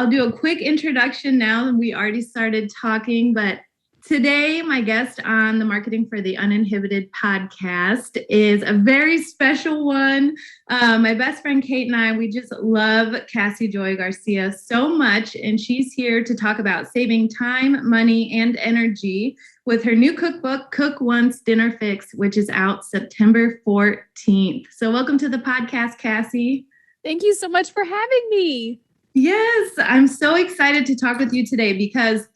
I'll do a quick introduction now. We already started talking, but today my guest on the Marketing for the Uninhibited podcast is a very special one. My best friend Kate and I, we just love Cassy Garcia so much, and she's here to talk about saving time, money, and energy with her new cookbook, Cook Once, Dinner Fix, which is out September 14th. So welcome to the podcast, Cassy. Thank you so much for having me. Yes, I'm so excited to talk with you today because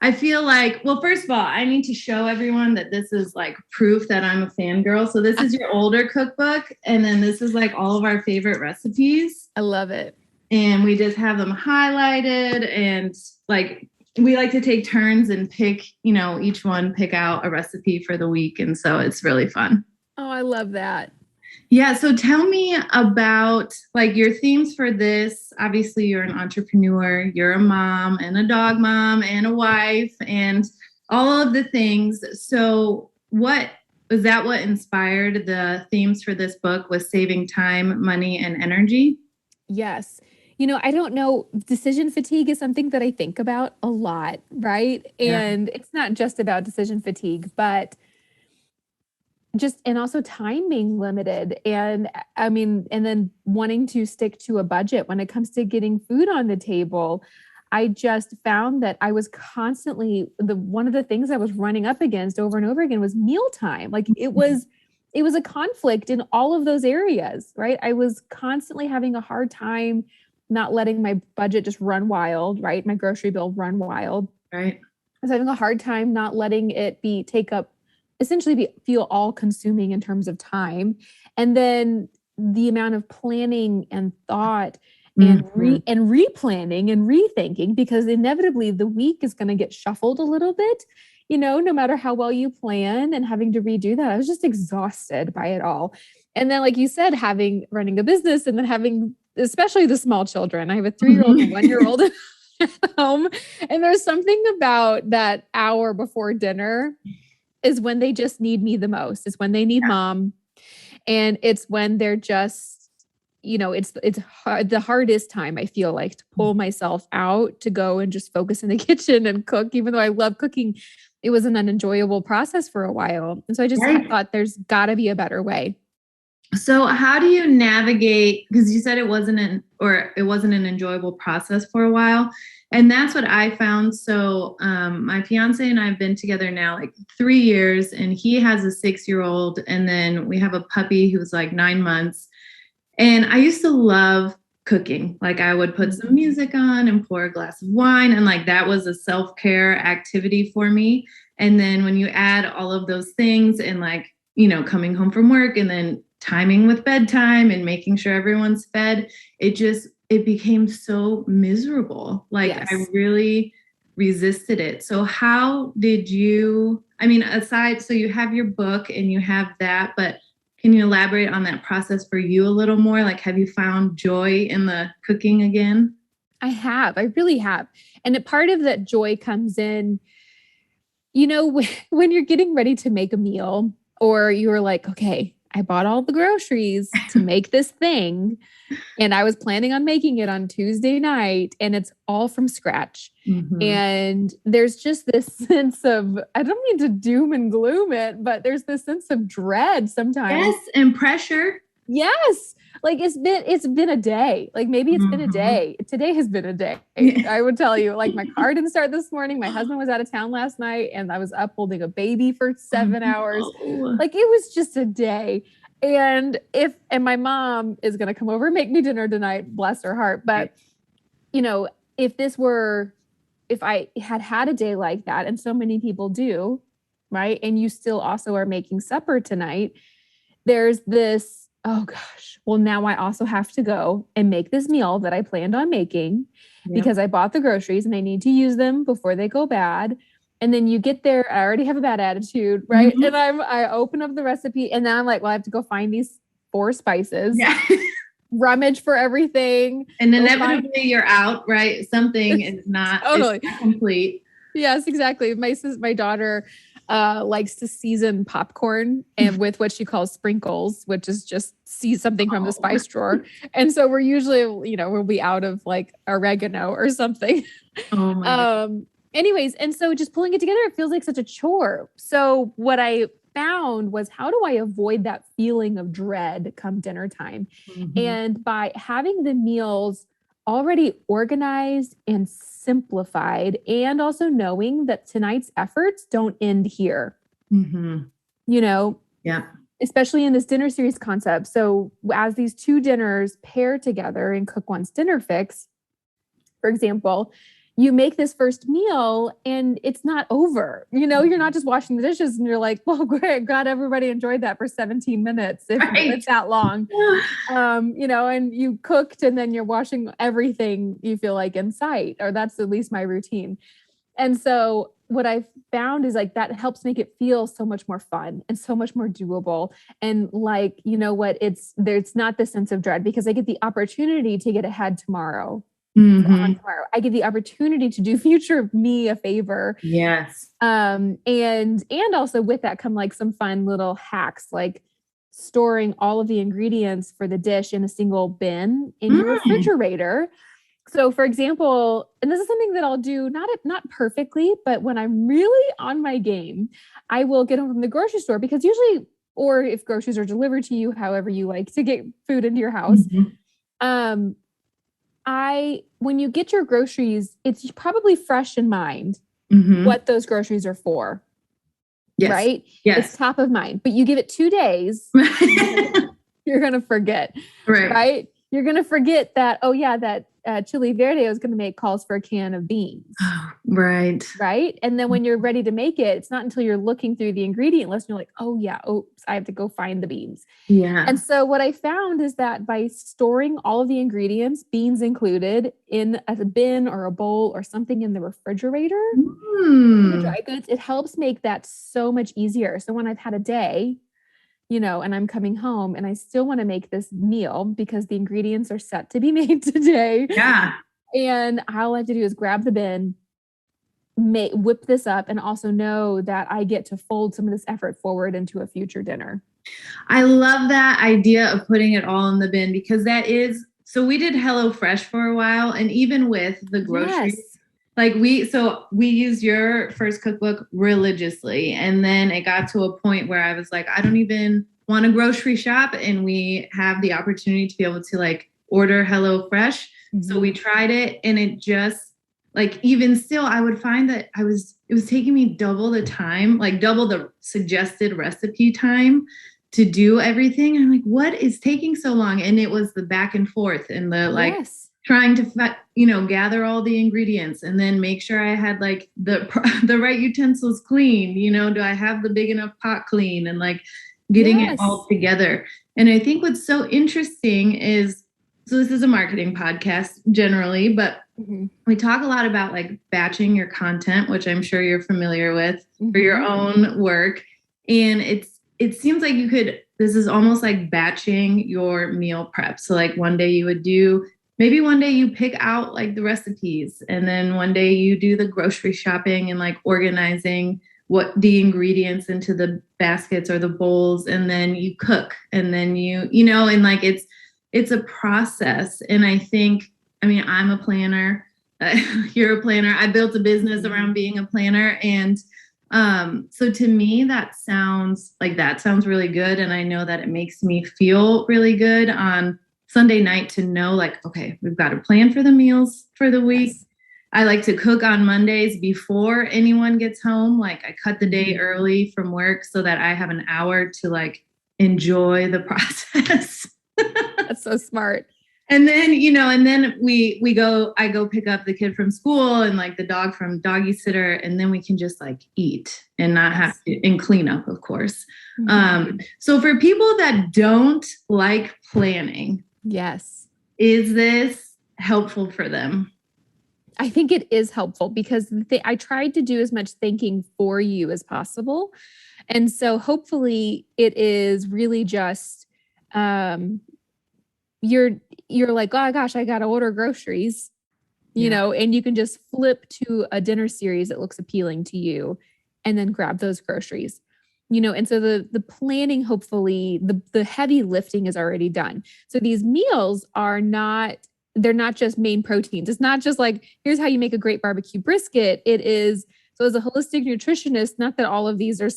I feel like, well, first of all, I need to show everyone that this is like proof that I'm a fangirl. So this is your older cookbook, and then this is like all of our favorite recipes. I love it. And we just have them highlighted, and like we like to take turns and pick, each one pick out a recipe for the week. And so it's really fun. Oh, I love that. Yeah. So tell me about like your themes for this. Obviously, you're an entrepreneur, you're a mom and a dog mom and a wife and all of the things. So what inspired the themes for this book was saving time, money, and energy? Yes. I don't know. Decision fatigue is something that I think about a lot, right? Yeah. And it's not just about decision fatigue, but and also time being limited. And then wanting to stick to a budget when it comes to getting food on the table. I just found that I was constantly, one of the things I was running up against over and over again was mealtime. Like it was a conflict in all of those areas, right? I was constantly having a hard time not letting my budget just run wild, right? My grocery bill run wild. Right. I was having a hard time not letting it feel all consuming in terms of time. And then the amount of planning and thought and replanning and rethinking, because inevitably the week is going to get shuffled a little bit, no matter how well you plan, and having to redo that. I was just exhausted by it all. And then, like you said, running a business and then having, especially the small children. I have a 3-year-old and 1-year-old at home. And there's something about that hour before dinner is when they just need me the most. It's when they need mom. And it's when they're just, it's hard, the hardest time, I feel like, to pull myself out to go and just focus in the kitchen and cook. Even though I love cooking, it was an unenjoyable process for a while. And so I just thought there's gotta be a better way. So how do you navigate, because you said it wasn't an enjoyable process for a while. And that's what I found. So my fiance and I have been together now like 3 years, and he has a 6-year-old. And then we have a puppy who's like 9 months. And I used to love cooking. Like I would put some music on and pour a glass of wine. And like that was a self-care activity for me. And then when you add all of those things and like, coming home from work and then timing with bedtime and making sure everyone's fed, it became so miserable. Like yes. I really resisted it. So how did you, so you have your book and you have that, but can you elaborate on that process for you a little more? Like, have you found joy in the cooking again? I really have. And a part of that joy comes in, when you're getting ready to make a meal, or you're like, okay, I bought all the groceries to make this thing, and I was planning on making it on Tuesday night, and it's all from scratch. Mm-hmm. And there's just this sense of, I don't mean to doom and gloom it, but there's this sense of dread sometimes. Yes, and pressure. Yes. Like it's been a day. Like maybe it's been a day. Today has been a day. I would tell you, like my car didn't start this morning. My husband was out of town last night, and I was up holding a baby for 7 hours. Like it was just a day. And my mom is going to come over and make me dinner tonight, bless her heart. But if I had a day like that, and so many people do, right? And you still also are making supper tonight, there's this, oh gosh, well, now I also have to go and make this meal that I planned on making because I bought the groceries and I need to use them before they go bad. And then you get there, I already have a bad attitude, right? Mm-hmm. And I open up the recipe, and then I'm like, well, I have to go find these 4 spices, rummage for everything. And inevitably you're out, right? Something is not, totally. It's not complete. Yes, exactly. My daughter, likes to season popcorn and with what she calls sprinkles, which is just something from the spice drawer. And so we're usually, we'll be out of like oregano or something. Oh my God. Anyways, and so just pulling it together, it feels like such a chore. So what I found was, how do I avoid that feeling of dread come dinner time? Mm-hmm. And by having the meals already organized and simplified, and also knowing that tonight's efforts don't end here. Mm-hmm. Yeah. Especially in this dinner series concept. So as these two dinners pair together and cook once dinner fix, for example, you make this first meal and it's not over. You're not just washing the dishes and you're like, well, great, glad everybody enjoyed that for 17 minutes. If it's that long, and you cooked and then you're washing everything you feel like in sight, or that's at least my routine. And so what I've found is like that helps make it feel so much more fun and so much more doable. And like, there's not the sense of dread because I get the opportunity to get ahead tomorrow. Mm-hmm. Tomorrow. I get the opportunity to do future me a favor. Yes. And also with that come like some fun little hacks, like storing all of the ingredients for the dish in a single bin in your refrigerator. So for example, and this is something that I'll do not perfectly, but when I'm really on my game, I will get home from the grocery store because usually, or if groceries are delivered to you, however you like to get food into your house, when you get your groceries, it's probably fresh in mind what those groceries are for. Yes. Right? Yes. It's top of mind, but you give it 2 days, you're going to forget. Right? You're going to forget that, oh yeah, that chili verde I was going to make calls for a can of beans. Right. Right. And then when you're ready to make it, it's not until you're looking through the ingredient list and you're like, oh yeah, oops, I have to go find the beans. Yeah. And so what I found is that by storing all of the ingredients, beans included, in a bin or a bowl or something in the refrigerator, the dry goods, it helps make that so much easier. So when I've had a day, and I'm coming home and I still want to make this meal because the ingredients are set to be made today. Yeah. And all I have to do is grab the bin, whip this up, and also know that I get to fold some of this effort forward into a future dinner. I love that idea of putting it all in the bin because so we did HelloFresh for a while, and even with the groceries, like we used your first cookbook religiously. And then it got to a point where I was like, I don't even want to grocery shop. And we have the opportunity to be able to like order HelloFresh. So we tried it, and it just like, even still, I would find that it was taking me double the time, like double the suggested recipe time to do everything. And I'm like, what is taking so long? And it was the back and forth and the like trying to, gather all the ingredients and then make sure I had like the right utensils clean. Do I have the big enough pot clean, and like getting it all together. And I think what's so interesting is, so this is a marketing podcast generally, but we talk a lot about like batching your content, which I'm sure you're familiar with for your own work. And it seems like this is almost like batching your meal prep. So like one day you pick out like the recipes, and then one day you do the grocery shopping and like organizing what the ingredients into the baskets or the bowls, and then you cook, and then and like it's a process. And I think, I'm a planner. You're a planner. I built a business around being a planner. And so to me, that sounds really good. And I know that it makes me feel really good on Sunday night to know like, okay, we've got a plan for the meals for the week. Yes. I like to cook on Mondays before anyone gets home. Like I cut the day early from work so that I have an hour to like enjoy the process. That's so smart. And then, I go pick up the kid from school and like the dog from doggy sitter. And then we can just like eat and not have to, and clean up, of course. So for people that don't like planning, is this helpful for them? I think it is helpful because I tried to do as much thinking for you as possible. And so hopefully it is really just, you're like, oh gosh, I got to order groceries, and you can just flip to a dinner series that looks appealing to you and then grab those groceries. And so the planning, hopefully the heavy lifting is already done. So these meals they're not just main proteins. It's not just like, here's how you make a great barbecue brisket. It is, so as a holistic nutritionist, not that all of these are,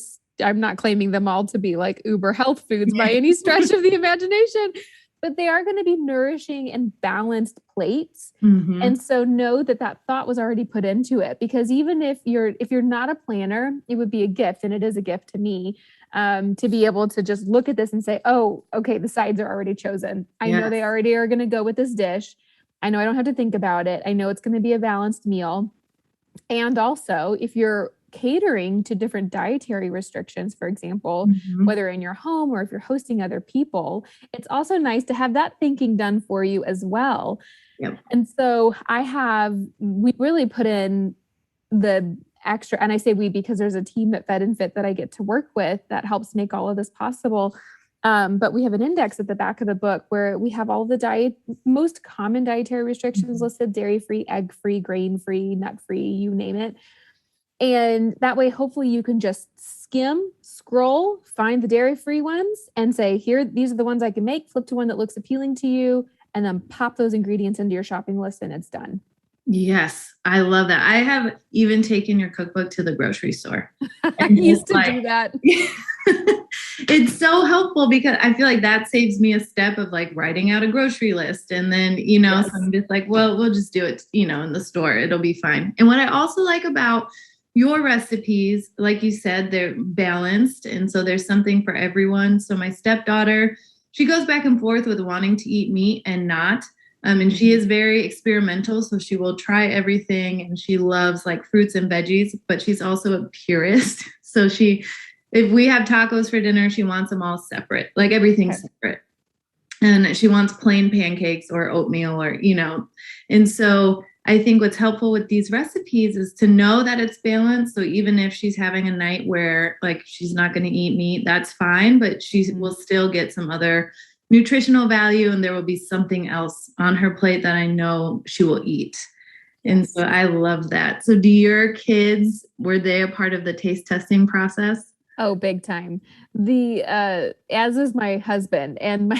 I'm not claiming them all to be like uber health foods by any stretch of the imagination, but they are going to be nourishing and balanced plates. Mm-hmm. And so know that thought was already put into it, because even if you're not a planner, it would be a gift. And it is a gift to me, to be able to just look at this and say, oh, okay, the sides are already chosen. I know they already are going to go with this dish. I know I don't have to think about it. I know it's going to be a balanced meal. And also, if you're catering to different dietary restrictions, for example, whether in your home or if you're hosting other people, it's also nice to have that thinking done for you as well. Yep. And so we really put in the extra, and I say we because there's a team at Fed and Fit that I get to work with that helps make all of this possible. But we have an index at the back of the book where we have all the most common dietary restrictions listed: dairy-free, egg-free, grain-free, nut-free, you name it. And that way, hopefully you can just skim, scroll, find the dairy-free ones and say, here, these are the ones I can make, flip to one that looks appealing to you, and then pop those ingredients into your shopping list and it's done. Yes, I love that. I have even taken your cookbook to the grocery store. I used to do that. It's so helpful because I feel like that saves me a step of like writing out a grocery list. And then, so I'm just like, well, we'll just do it, in the store. It'll be fine. And what I also like about your recipes, like you said, they're balanced. And so there's something for everyone. So my stepdaughter, she goes back and forth with wanting to eat meat and not. And she is very experimental, so she will try everything, and she loves like fruits and veggies, but she's also a purist. So if we have tacos for dinner, she wants them all separate, like everything's separate. And she wants plain pancakes or oatmeal and so I think what's helpful with these recipes is to know that it's balanced. So even if she's having a night where like she's not going to eat meat, that's fine, but she will still get some other nutritional value, and there will be something else on her plate that I know she will eat. And so I love that. So do your kids, were they a part of the taste testing process? Oh, big time. As is my husband and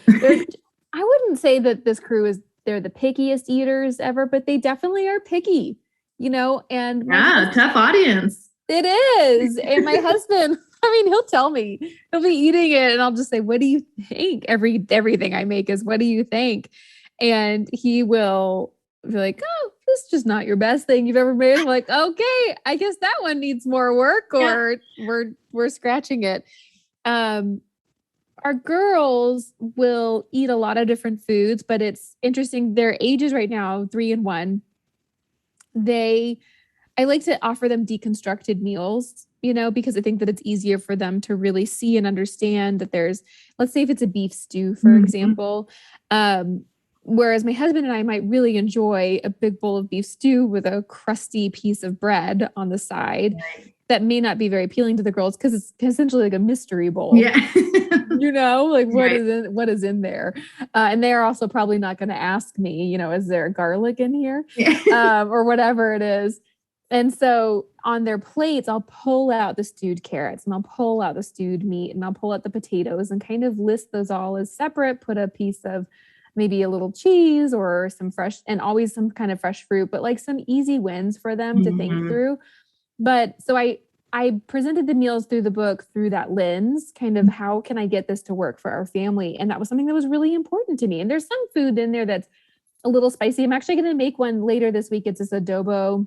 I wouldn't say that this crew they're the pickiest eaters ever, but they definitely are picky, and tough audience. It is. And my husband, he'll tell me, he'll be eating it and I'll just say, what do you think? Everything I make is, what do you think? And he will be like, oh, this is just not your best thing you've ever made. I'm like, okay, I guess that one needs more work, or we're scratching it. Our girls will eat a lot of different foods, but it's interesting. Their ages right now, 3 and 1, I like to offer them deconstructed meals, because I think that it's easier for them to really see and understand that let's say if it's a beef stew, for example, whereas my husband and I might really enjoy a big bowl of beef stew with a crusty piece of bread on the side. That may not be very appealing to the girls because it's essentially like a mystery bowl. Yeah. Like what is in there? And they are also probably not going to ask me, is there garlic in here? Or whatever it is. And so on their plates, I'll pull out the stewed carrots and I'll pull out the stewed meat and I'll pull out the potatoes and kind of list those all as separate, put a piece of maybe a little cheese or some fresh, and always some kind of fresh fruit, but like some easy wins for them to think through. But so I presented the meals through the book through that lens, kind of how can I get this to work for our family? And that was something that was really important to me. And there's some food in there that's a little spicy. I'm actually going to make one later this week. It's this adobo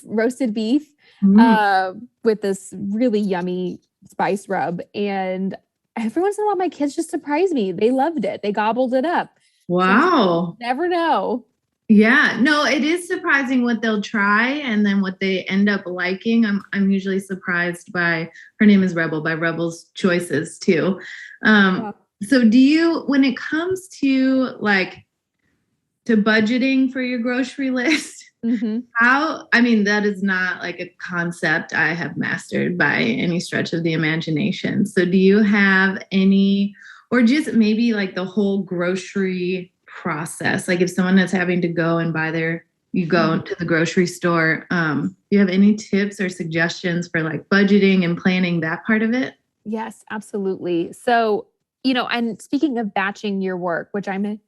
roasted beef with this really yummy spice rub. And every once in a while, my kids just surprise me. They loved it. They gobbled it up. Wow. So never know. Yeah, no, it is surprising what they'll try and then what they end up liking. I'm usually surprised by, her name is Rebel, by Rebel's choices too. So do you, when it comes to budgeting for your grocery list, that is not like a concept I have mastered by any stretch of the imagination. So do you have any, or just maybe like the whole grocery process, like if someone is having to go and buy their you go to the grocery store. Do you have any tips or suggestions for like budgeting and planning that part of it? Yes, absolutely. So, and speaking of batching your work, which I'm a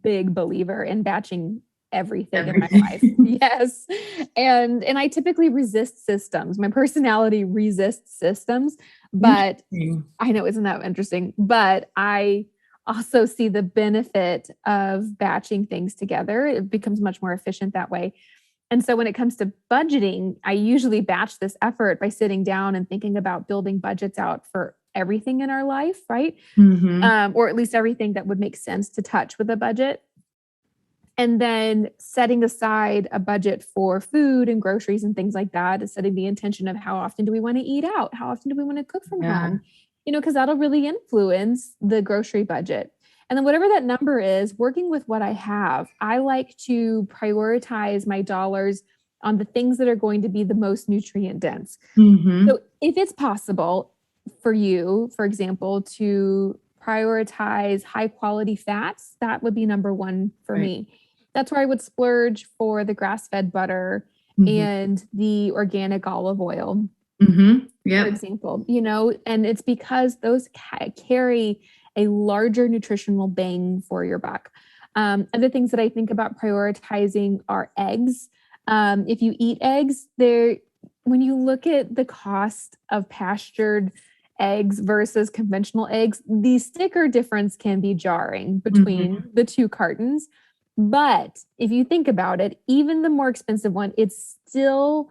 big believer in batching everything in my life. Everything. Yes. And I typically resist systems. My personality resists systems, but Interesting. I know, isn't that interesting? But I also see the benefit of batching things together. It becomes much more efficient that way. And so when it comes to budgeting, I usually batch this effort by sitting down and thinking about building budgets out for everything in our life, right? Mm-hmm. Or at least everything that would make sense to touch with a budget. And then setting aside a budget for food and groceries and things like that, is setting the intention of how often do we want to eat out? How often do we want to cook from Yeah. home? Because that'll really influence the grocery budget. And then whatever that number is, working with what I have, I like to prioritize my dollars on the things that are going to be the most nutrient dense. Mm-hmm. So if it's possible for you, for example, to prioritize high quality fats, that would be number one for me. That's where I would splurge for the grass-fed butter Mm-hmm. and the organic olive oil, Mm-hmm. for Yep. example, and it's because those carry a larger nutritional bang for your buck. Other things that I think about prioritizing are eggs. If you eat eggs, when you look at the cost of pastured eggs versus conventional eggs, the sticker difference can be jarring between the two cartons. But if you think about it, even the more expensive one, it's still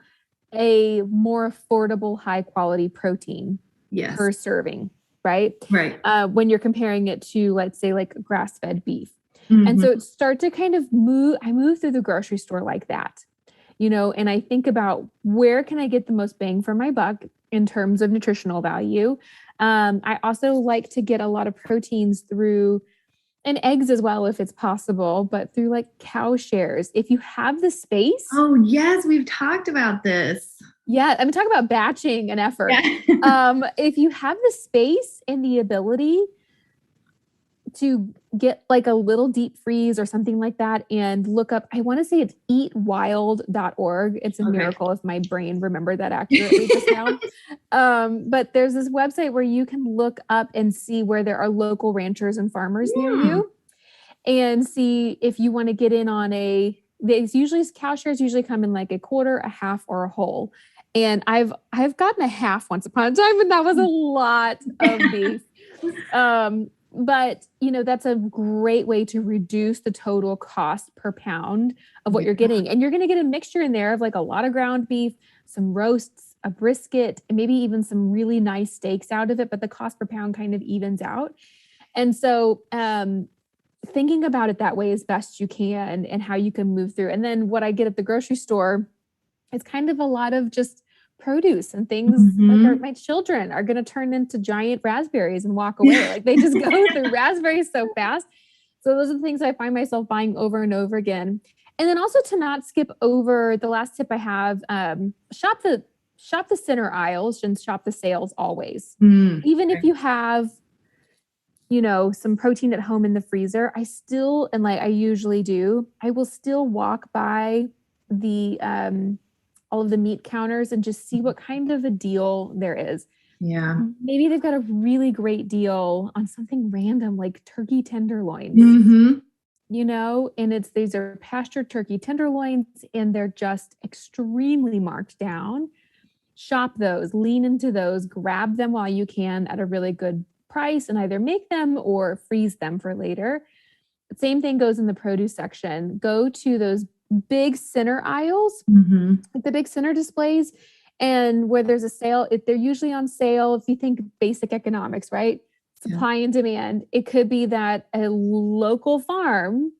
a more affordable, high quality protein Yes. per serving, right? Right. When you're comparing it to, let's say, like grass fed beef. Mm-hmm. And so it start to kind of move. I move through the grocery store like that, and I think about where can I get the most bang for my buck in terms of nutritional value. I also like to get a lot of proteins through, and eggs as well, if it's possible, but through like cow shares. If you have the space. Oh, yes. We've talked about this. Yeah. I'm talking about batching an effort. Yeah. If you have the space and the ability to get like a little deep freeze or something like that and look up, I want to say it's eatwild.org. It's a miracle if my brain remembered that accurately just now. But there's this website where you can look up and see where there are local ranchers and farmers near you and see if you want to get in on cow shares usually come in like a quarter, a half, or a whole. And I've gotten a half once upon a time, and that was a lot of beef. But that's a great way to reduce the total cost per pound of what you're getting. And you're going to get a mixture in there of like a lot of ground beef, some roasts, a brisket, and maybe even some really nice steaks out of it, but the cost per pound kind of evens out. And so, thinking about it that way as best you can and how you can move through. And then what I get at the grocery store is kind of a lot of just produce and things like my children are going to turn into giant raspberries and walk away. Like they just go through raspberries so fast. So those are the things I find myself buying over and over again. And then also to not skip over the last tip I have, shop the center aisles and shop the sales always. Even if you have, some protein at home in the freezer, I usually do, I will still walk by the, all of the meat counters and just see what kind of a deal there is. Yeah. Maybe they've got a really great deal on something random like turkey tenderloins, and these are pastured turkey tenderloins and they're just extremely marked down. Shop those, lean into those, grab them while you can at a really good price and either make them or freeze them for later. Same thing goes in the produce section. Go to those big center aisles, like the big center displays, and where there's a sale, they're usually on sale. If you think basic economics, right? Supply and demand. It could be that a local farm,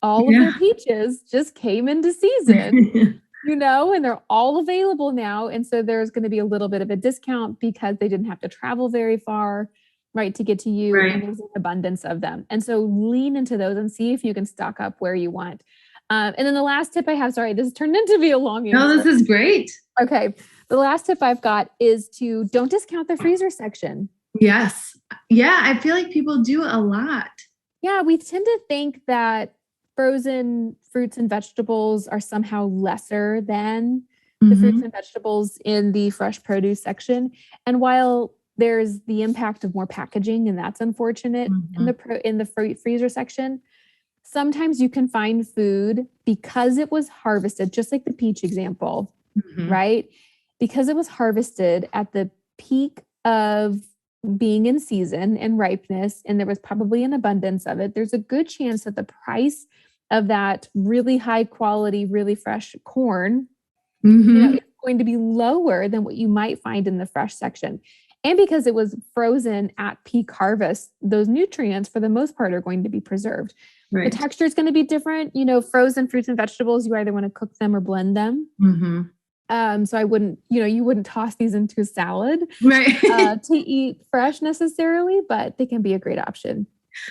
all of their peaches just came into season, and they're all available now. And so there's going to be a little bit of a discount because they didn't have to travel very far, right, to get to you. And there's an abundance of them. And so lean into those and see if you can stock up where you want. And then the last tip I have, sorry, this turned into be a long answer. No, this is great. Okay. The last tip I've got is to don't discount the freezer section. Yes. Yeah. I feel like people do a lot. Yeah. We tend to think that frozen fruits and vegetables are somehow lesser than the fruits and vegetables in the fresh produce section. And while there's the impact of more packaging, and that's unfortunate in the freezer section, sometimes you can find food because it was harvested, just like the peach example, right? Because it was harvested at the peak of being in season and ripeness, and there was probably an abundance of it. There's a good chance that the price of that really high quality, really fresh corn, it's going to be lower than what you might find in the fresh section. And because it was frozen at peak harvest, those nutrients for the most part are going to be preserved. Right. The texture is going to be different. Frozen fruits and vegetables, you either want to cook them or blend them. So I wouldn't, you wouldn't toss these into a salad to eat fresh necessarily, but they can be a great option.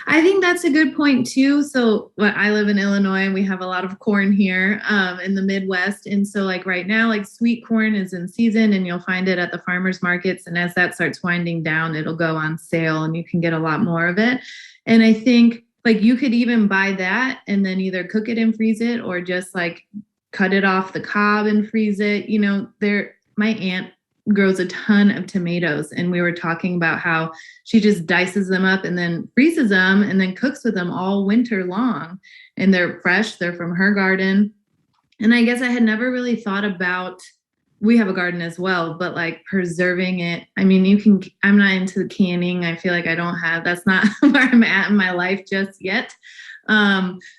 I think that's a good point too. So I live in Illinois and we have a lot of corn here in the Midwest. And so like right now, like sweet corn is in season and you'll find it at the farmers markets. And as that starts winding down, it'll go on sale and you can get a lot more of it. And I think like you could even buy that and then either cook it and freeze it or just like cut it off the cob and freeze it. My aunt grows a ton of tomatoes and we were talking about how she just dices them up and then freezes them and then cooks with them all winter long, and they're fresh, they're from her garden. And I guess I had never really thought about, we have a garden as well, but like preserving it. I mean, I'm not into the canning. I feel like that's not where I'm at in my life just yet.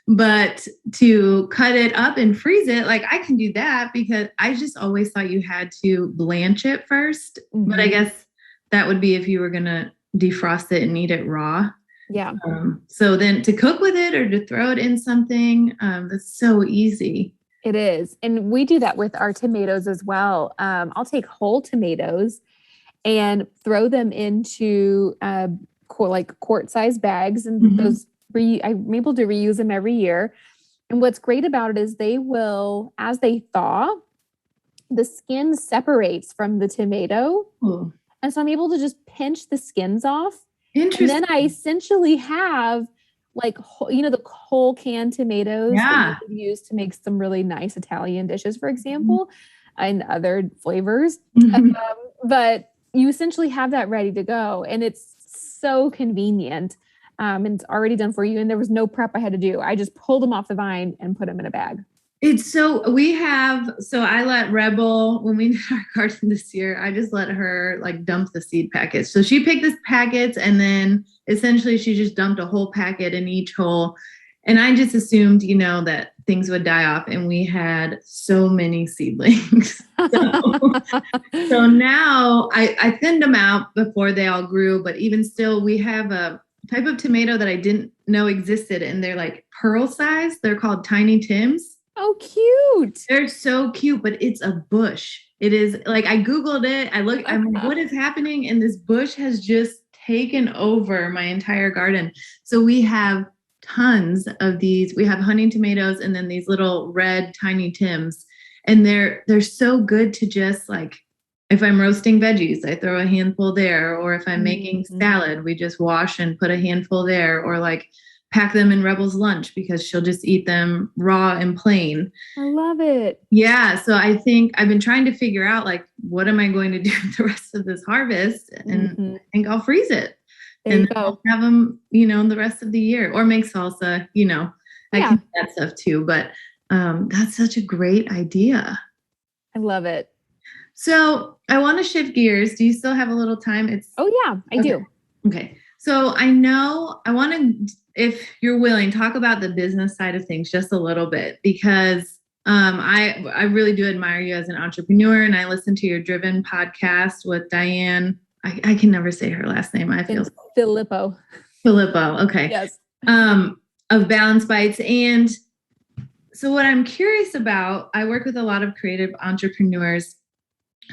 But to cut it up and freeze it, like I can do that because I just always thought you had to blanch it first. But I guess that would be if you were going to defrost it and eat it raw. Yeah. So then to cook with it or to throw it in something, that's so easy. It is. And we do that with our tomatoes as well. I'll take whole tomatoes and throw them into quart-sized bags, and those I'm able to reuse them every year. And what's great about it is they will, as they thaw, the skin separates from the tomato. And so I'm able to just pinch the skins off. Interesting. And then I essentially have the whole canned tomatoes that you can use to make some really nice Italian dishes, for example, and other flavors. But you essentially have that ready to go. And it's so convenient. And it's already done for you. And there was no prep I had to do. I just pulled them off the vine and put them in a bag. I let Rebel, when we did our garden this year, I just let her like dump the seed packets. So she picked the packets and then essentially she just dumped a whole packet in each hole. And I just assumed, that things would die off. And we had so many seedlings. So now I thinned them out before they all grew. But even still, we have a type of tomato that I didn't know existed, and they're like pearl size. They're called Tiny Tims. Oh, cute. They're so cute, but it's a bush. It is like, I Googled it. I'm like, what is happening? And this bush has just taken over my entire garden. So we have tons of these. We have honey tomatoes and then these little red Tiny Tims. And they're so good to just like, if I'm roasting veggies, I throw a handful there. Or if I'm making salad, we just wash and put a handful there. Or like pack them in Rebel's lunch because she'll just eat them raw and plain. I love it. Yeah. So I think I've been trying to figure out like, what am I going to do with the rest of this harvest? And I think I'll freeze it. And I'll have them, the rest of the year, or make salsa, I can do that stuff too. But that's such a great idea. I love it. So I want to shift gears. Do you still have a little time? I do. Okay. So I want to, if you're willing, talk about the business side of things just a little bit, because I really do admire you as an entrepreneur, and I listen to your Driven podcast with Diane. I can never say her last name. I feel Filippo. Okay. Yes. Of Balance Bites. And so what I'm curious about, I work with a lot of creative entrepreneurs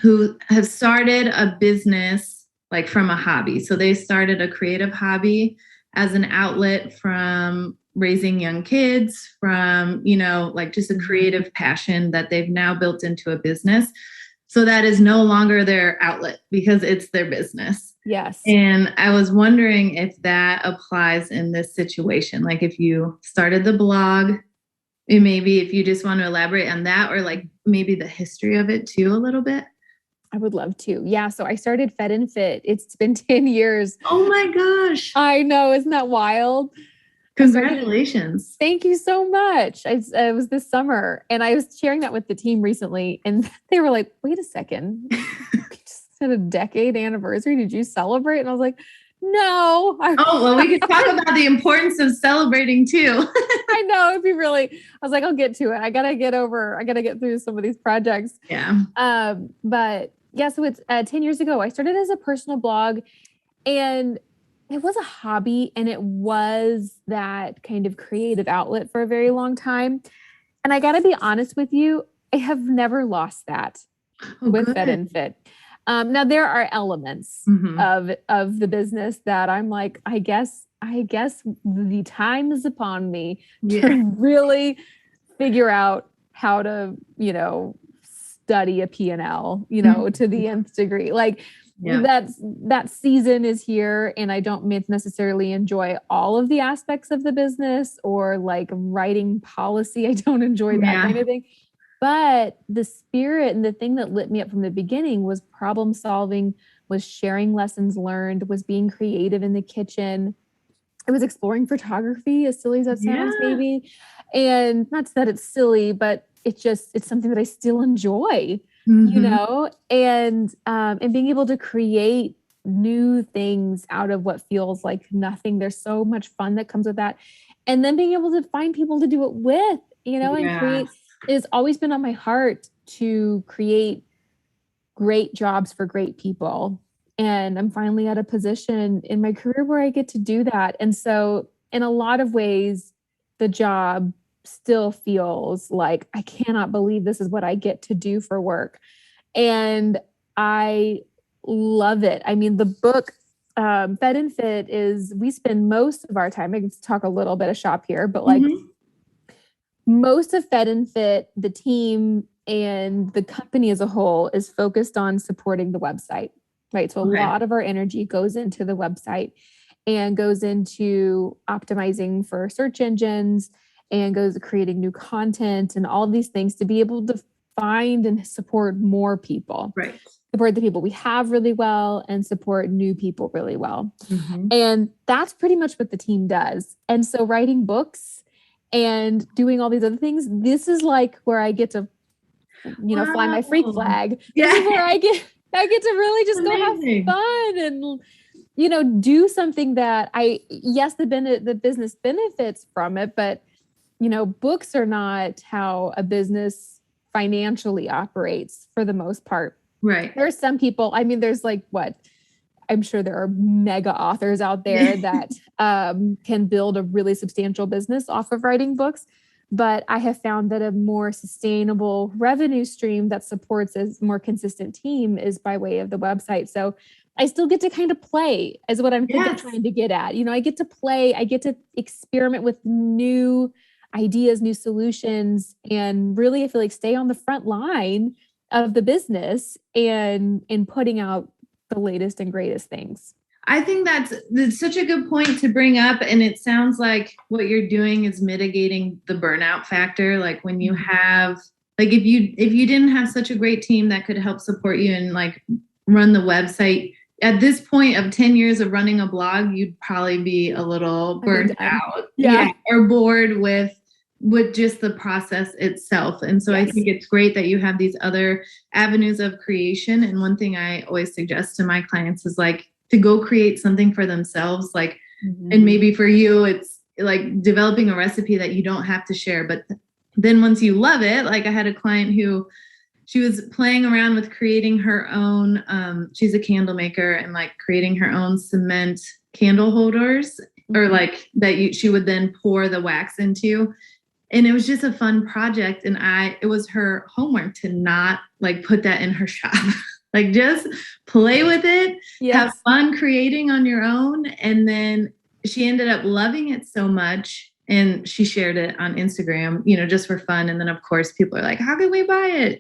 who have started a business like from a hobby. So they started a creative hobby as an outlet from raising young kids, from, like just a creative passion that they've now built into a business. So that is no longer their outlet because it's their business. Yes. And I was wondering if that applies in this situation. Like if you started the blog, and maybe if you just want to elaborate on that, or like maybe the history of it too, a little bit. I would love to. Yeah. So I started Fed and Fit. It's been 10 years. Oh my gosh. I know. Isn't that wild? I started it. Congratulations. Thank you so much. It was this summer and I was sharing that with the team recently and they were like, wait a second. You just had a decade anniversary. Did you celebrate? And I was like, no. Oh, well, we could talk about the importance of celebrating too. I know it'd be really, I was like, I'll get to it. I got to get through some of these projects. Yeah. But yeah, so it's 10 years ago, I started as a personal blog and it was a hobby and it was that kind of creative outlet for a very long time. And I got to be honest with you, I have never lost that with Fed and Fit. Now there are elements of the business that I'm like, I guess the time is upon me to really figure out how to, study a P&L, to the nth degree. Like that season is here and I don't necessarily enjoy all of the aspects of the business or like writing policy. I don't enjoy that kind of thing. But the spirit and the thing that lit me up from the beginning was problem solving, was sharing lessons learned, was being creative in the kitchen. It was exploring photography, as silly as that sounds, maybe. And not that it's silly, but it's something that I still enjoy, and being able to create new things out of what feels like nothing. There's so much fun that comes with that. And then being able to find people to do it with, and create. It's always been on my heart to create great jobs for great people. And I'm finally at a position in my career where I get to do that. And so in a lot of ways, the job still feels like I cannot believe this is what I get to do for work. And I love it. I mean, the book, Fed and Fit we spend most of our time, I can talk a little bit of shop here, but like most of Fed and Fit, the team and the company as a whole is focused on supporting the website, right? So a lot of our energy goes into the website and goes into optimizing for search engines and goes to creating new content and all these things to be able to find and support more people. Right. Support the people we have really well and support new people really well. And that's pretty much what the team does. And so writing books and doing all these other things, this is like where I get to, fly my freak flag. This is where I get to really just go have fun and, do something that the business benefits from it, but, books are not how a business financially operates for the most part. Right. There's some people, I mean, there's like I'm sure there are mega authors out there that can build a really substantial business off of writing books. But I have found that a more sustainable revenue stream that supports a more consistent team is by way of the website. So I still get to kind of play is what I'm trying to get at. I get to play, I get to experiment with new ideas, new solutions, and really I feel like stay on the front line of the business and putting out the latest and greatest things. I think that's such a good point to bring up. And it sounds like what you're doing is mitigating the burnout factor. Like when you have, like if you didn't have such a great team that could help support you and like run the website, at this point of 10 years of running a blog, you'd probably be a little burnt out or bored with just the process itself. And so I think it's great that you have these other avenues of creation. And one thing I always suggest to my clients is like to go create something for themselves. Like, and maybe for you, it's like developing a recipe that you don't have to share. But then once you love it, like I had a client who she was playing around with creating her own, she's a candle maker and like creating her own cement candle holders or like that she would then pour the wax into. And it was just a fun project. And it was her homework to not like put that in her shop, like just play with it, have fun creating on your own. And then she ended up loving it so much. And she shared it on Instagram, just for fun. And then of course people are like, how can we buy it?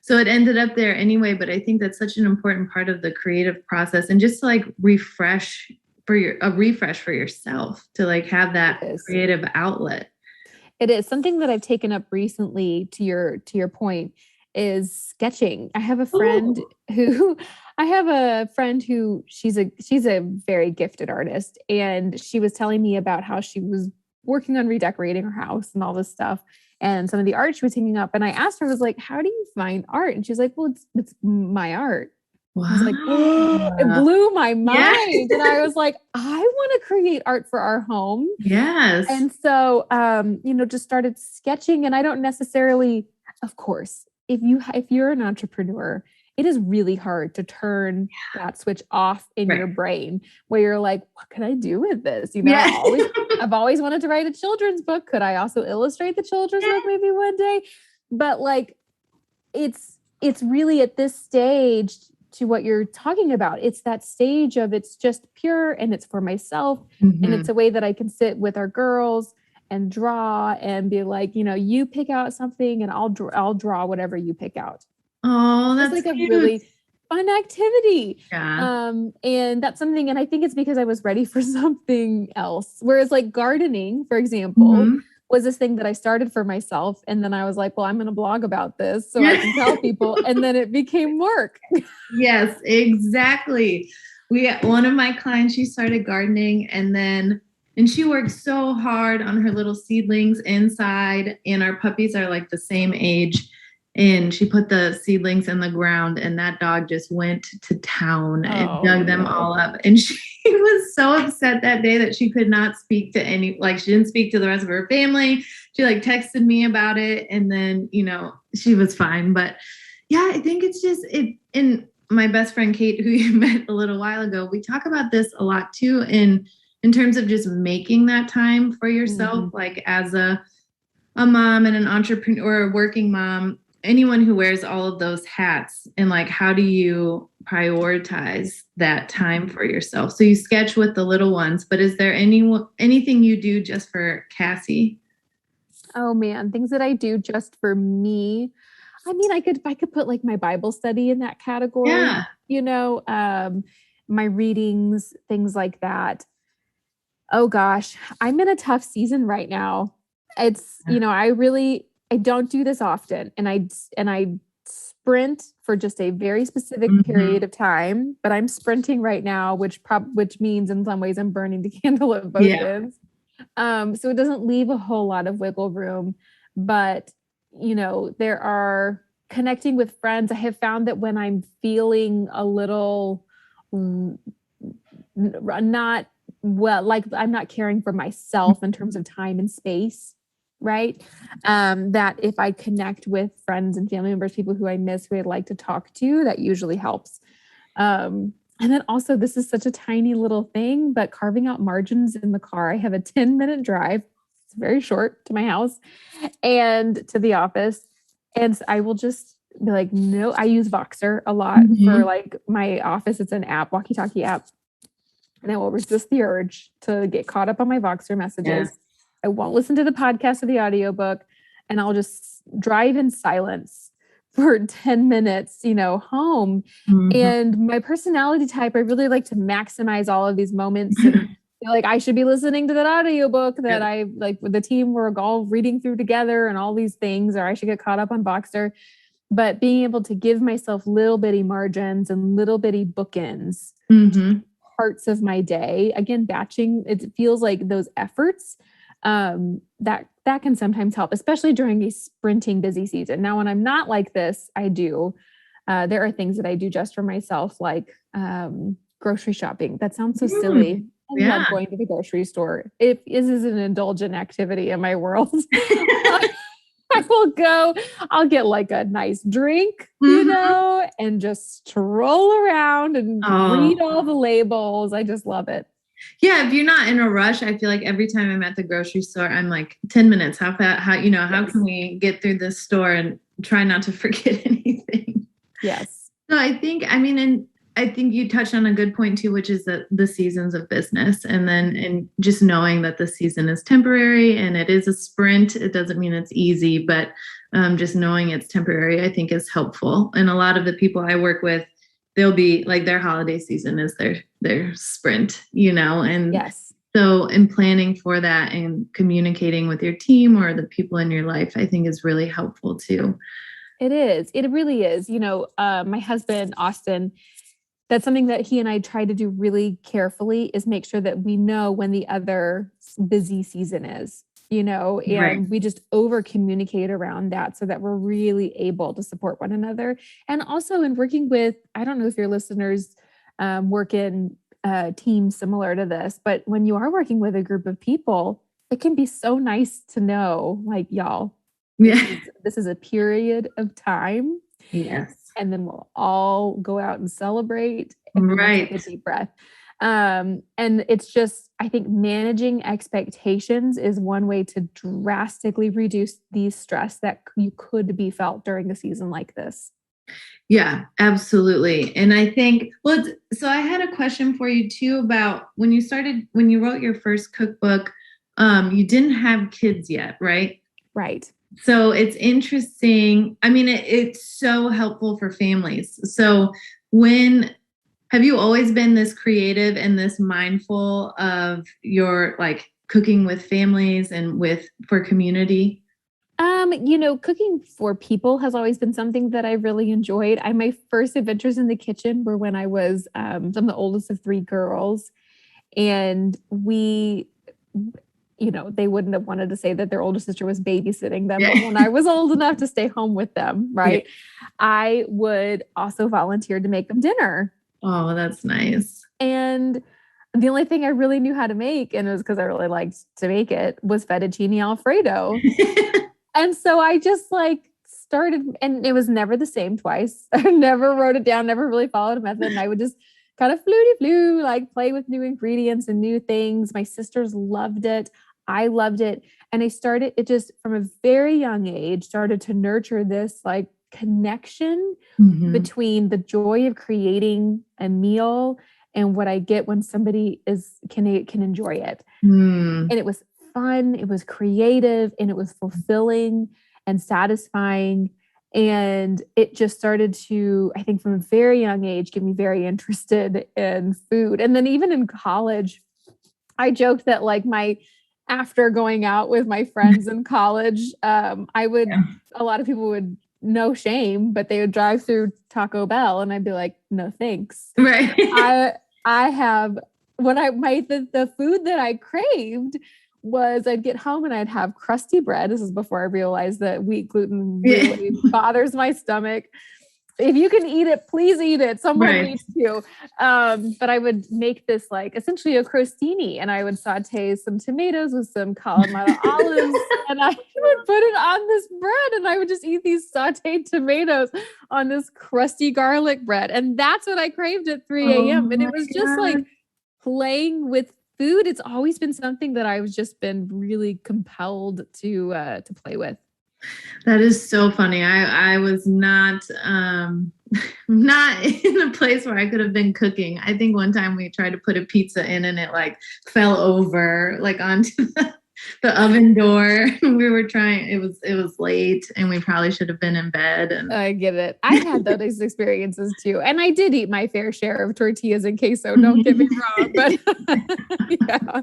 So it ended up there anyway, but I think that's such an important part of the creative process, and just to like refresh for yourself, to like have that creative outlet. It is something that I've taken up recently, to your point, is sketching. I have a friend who she's a very gifted artist, and she was telling me about how she was working on redecorating her house and all this stuff, and some of the art she was hanging up. And I asked her, I was like, how do you find art? And she's like, well, it's my art. Wow. I was like, oh, it blew my mind. Yes. And I was like, I want to create art for our home. Yes. And so, just started sketching. And I don't necessarily, of course, if you're an entrepreneur, it is really hard to turn that switch off in your brain, where you're like, what can I do with this? I've always wanted to write a children's book. Could I also illustrate the children's book maybe one day? But like, it's really at this stage, to what you're talking about, it's that stage of, it's just pure and it's for myself. Mm-hmm. And it's a way that I can sit with our girls and draw and be like, you pick out something and I'll draw whatever you pick out. Oh, that's like cute. A really fun activity. Yeah. And that's something, and I think it's because I was ready for something else. Whereas like gardening, for example, mm-hmm. was this thing that I started for myself. And then I was like, well, I'm going to blog about this so I can tell people. And then it became work. Yes, exactly. One of my clients, she started gardening, and she worked so hard on her little seedlings inside, and our puppies are like the same age. And she put the seedlings in the ground, and that dog just went to town and dug them all up. And she was so upset that day that she could not speak to she didn't speak to the rest of her family. She like texted me about it, and then, she was fine. But yeah, I think it's just and my best friend, Kate, who you met a little while ago, we talk about this a lot too, in terms of just making that time for yourself, mm-hmm. like as a mom and an entrepreneur, a working mom, anyone who wears all of those hats, and like, how do you prioritize that time for yourself? So you sketch with the little ones, but is there anything you do just for Cassy? Oh man, things that I do just for me. I mean, I could put like my Bible study in that category, my readings, things like that. Oh gosh, I'm in a tough season right now. It's, I don't do this often, and I sprint for just a very specific mm-hmm. period of time, but I'm sprinting right now, which means in some ways I'm burning the candle at both ends. So it doesn't leave a whole lot of wiggle room, but there are connecting with friends. I have found that when I'm feeling a little not well, like I'm not caring for myself in terms of time and space, right? That if I connect with friends and family members, people who I miss, who I'd like to talk to, that usually helps. And then also, this is such a tiny little thing, but carving out margins in the car. I have a 10-minute drive. It's very short to my house and to the office. And I will just be like, no, I use Voxer a lot mm-hmm. for like my office. It's an app, walkie-talkie app. And I will resist the urge to get caught up on my Voxer messages. Yeah. I won't listen to the podcast or the audiobook, and I'll just drive in silence for 10 minutes, home. Mm-hmm. And my personality type, I really like to maximize all of these moments and feel like I should be listening to that audiobook that I like with the team, we're all reading through together and all these things, or I should get caught up on Voxer. But being able to give myself little bitty margins and little bitty bookends, mm-hmm. parts of my day, again, batching, it feels like those efforts that can sometimes help, especially during a sprinting busy season. Now, when I'm not like this, there are things that I do just for myself, like grocery shopping. That sounds so silly. I love going to the grocery store. It is an indulgent activity in my world. I will go, I'll get like a nice drink, mm-hmm. And just stroll around and read all the labels. I just love it. Yeah, if you're not in a rush, I feel like every time I'm at the grocery store, I'm like 10 minutes. How can we get through this store and try not to forget anything? Yes. So I think, and I think you touched on a good point too, which is that the seasons of business, and then and just knowing that the season is temporary and it is a sprint. It doesn't mean it's easy, but just knowing it's temporary, I think is helpful. And a lot of the people I work with, they'll be like their holiday season is their sprint, you know, and Yes. so in planning for that and communicating with your team or the people in your life, I think is really helpful too. It is. It really is. My husband, Austin, that's something that he and I try to do really carefully is make sure that we know when the other busy season is, Right. and we just over communicate around that so that we're really able to support one another. And also in working with, I don't know if your listeners work in teams similar to this, but when you are working with a group of people, it can be so nice to know, like, y'all, Yeah. this is a period of time, Yes. and then we'll all go out and celebrate, and then we'll take a Right. deep breath. And it's just, I think managing expectations is one way to drastically reduce the stress that you could be felt during a season like this. Yeah, absolutely. And I think, well, so I had a question for you too about when you wrote your first cookbook, you didn't have kids yet, right? Right. So it's interesting. I mean, it's so helpful for families. So when have you always been this creative and this mindful of your like cooking with families and for community? Cooking for people has always been something that I really enjoyed. My first adventures in the kitchen were when I was I'm the oldest of three girls, and they wouldn't have wanted to say that their older sister was babysitting them, Yeah. but when I was old enough to stay home with them, right, Yeah. I would also volunteer to make them dinner. Oh, that's nice. And the only thing I really knew how to make, and it was because I really liked to make it, was fettuccine Alfredo. And so I just started, and it was never the same twice. I never wrote it down, never really followed a method. And I would just kind of play with new ingredients and new things. My sisters loved it. I loved it. And it just from a very young age started to nurture this connection between the joy of creating a meal and what I get when somebody can enjoy it. And it was fun, it was creative, and it was fulfilling and satisfying. And it just started to, I think from a very young age, get me very interested in food. And then even in college, I joked that after going out with my friends in college, a lot of people would, no shame, but they would drive through Taco Bell and I'd be like, no, thanks. Right. I have the food that I craved was I'd get home and I'd have crusty bread. This is before I realized that wheat gluten really bothers my stomach. If you can eat it, please eat it. Someone needs to. But I would make this essentially a crostini, and I would saute some tomatoes with some Kalamata olives, and I would put it on this bread, and I would just eat these sauteed tomatoes on this crusty garlic bread. And that's what I craved at 3 a.m. And it was just playing with food. It's always been something that I've just been really compelled to play with. That is so funny. I was not not in a place where I could have been cooking. I think one time we tried to put a pizza in and it fell over onto the oven door. We were trying, it was late and we probably should have been in bed. And I get it. I had those experiences too. And I did eat my fair share of tortillas and queso, don't get me wrong, but yeah.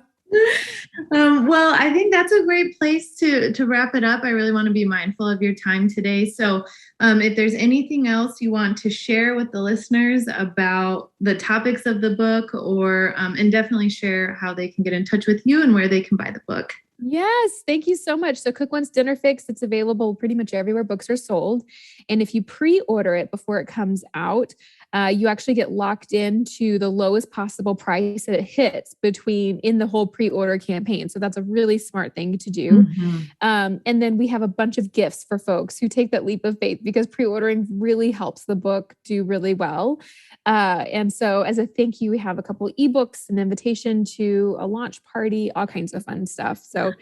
Well, I think that's a great place to wrap it up. I really want to be mindful of your time today. So if there's anything else you want to share with the listeners about the topics of the book, or and definitely share how they can get in touch with you and where they can buy the book. Yes, thank you so much. So Cook Once Dinner Fix, it's available pretty much everywhere books are sold. And if you pre-order it before it comes out, you actually get locked into the lowest possible price that it hits in the whole pre-order campaign. So that's a really smart thing to do. And then we have a bunch of gifts for folks who take that leap of faith, because pre-ordering really helps the book do really well. And so as a thank you, we have a couple of ebooks, an invitation to a launch party, all kinds of fun stuff. So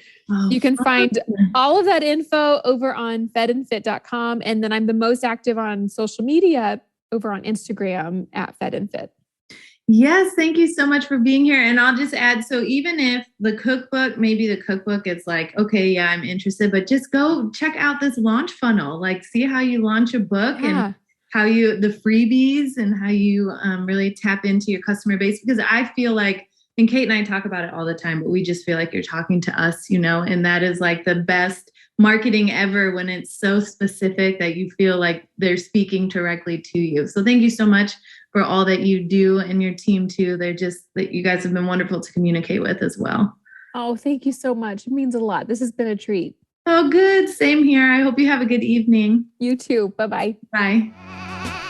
you can find all of that info over on fedandfit.com. And then I'm the most active on social media over on Instagram at Fed and Fit. Yes, thank you so much for being here. And I'll just add, so even if maybe the cookbook is like, okay, yeah, I'm interested, but just go check out this launch funnel. Like, see how you launch a book and how the freebies and how you really tap into your customer base. Because I feel like, and Kate and I talk about it all the time, but we just feel like you're talking to us, and that is like the best marketing ever, when it's so specific that you feel like they're speaking directly to you. So thank you so much for all that you do, and your team too. That you guys have been wonderful to communicate with as well. Oh, thank you so much. It means a lot. This has been a treat. Oh, good. Same here. I hope you have a good evening. You too. Bye-bye. Bye.